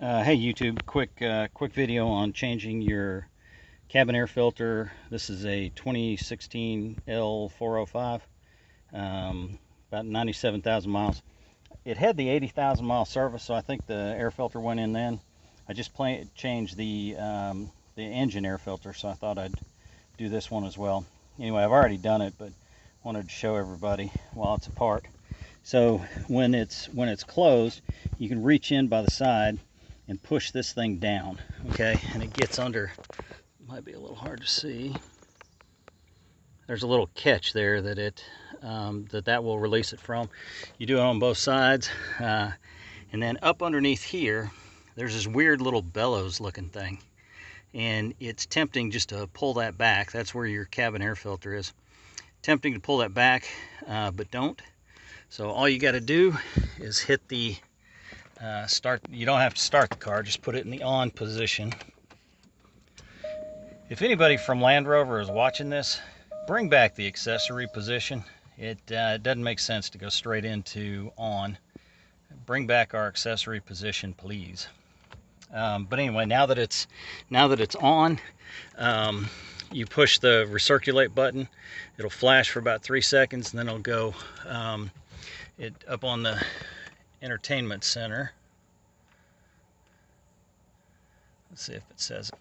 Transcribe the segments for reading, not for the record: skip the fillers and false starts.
Hey YouTube, quick video on changing your cabin air filter. This is a 2016 L405, about 97,000 miles. It had the 80,000 mile service, so I think the air filter went in then. I just changed the engine air filter, so I thought I'd do this one as well. Anyway, I've already done it, but wanted to show everybody while it's apart. So when it's closed, you can reach in by the side and push this thing down, okay, and it gets under. Might be a little hard to see. There's a little catch there that that will release it from. You do it on both sides, and then up underneath here there's this weird little bellows looking thing, and it's tempting just to pull that back. That's where your cabin air filter is. Tempting to pull that back, but don't. So all you got to do is hit the start. You don't have to start the car, just put it in the on position. If anybody from Land Rover is watching this, bring back the accessory position. It doesn't make sense to go straight into on. Bring back our accessory position, please. But anyway, now that it's on, you push the recirculate button. It'll flash for about 3 seconds, and then it'll go up on the entertainment center. Let's see if it says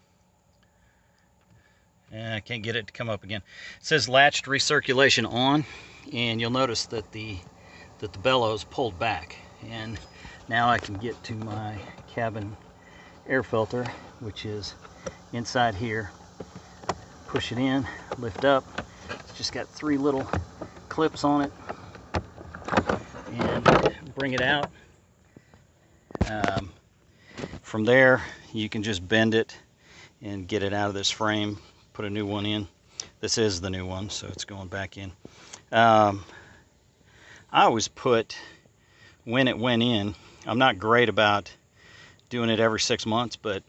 it. I can't get it to come up again. It says latched recirculation on, and you'll notice that the bellows pulled back. And now I can get to my cabin air filter, which is inside here. Push it in, lift up. It's just got 3 little clips on it, and bring it out. From there, you can just bend it and get it out of this frame, put a new one in. This is the new one, so it's going back in. I always put when it went in. I'm not great about doing it every 6 months, but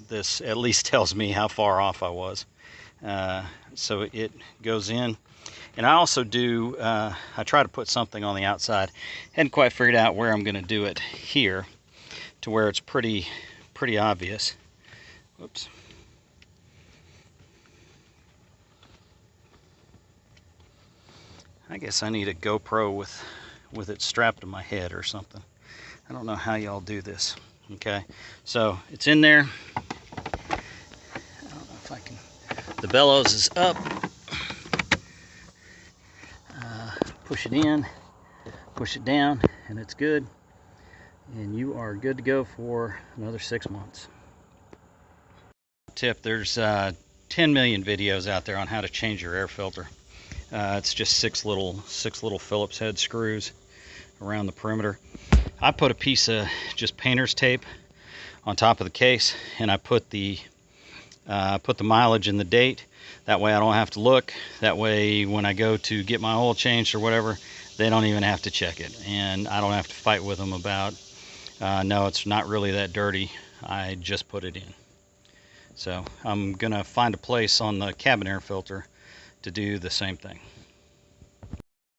this at least tells me how far off I was. So it goes in. And I also do, I try to put something on the outside. Hadn't quite figured out where I'm going to do it here to where it's pretty obvious. Whoops. I guess I need a GoPro with it strapped to my head or something. I don't know how y'all do this. Okay, so it's in there. I don't know if I can. The bellows is up. Push it in, push it down, and it's good. And you are good to go for another 6 months. Tip: there's 10 million videos out there on how to change your air filter. It's just six little Phillips head screws around the perimeter. I put a piece of just painter's tape on top of the case, and I put the mileage and the date. That way I don't have to look. That way when I go to get my oil changed or whatever, they don't even have to check it, and I don't have to fight with them about no, it's not really that dirty, I just put it in. So I'm gonna find a place on the cabin air filter to do the same thing.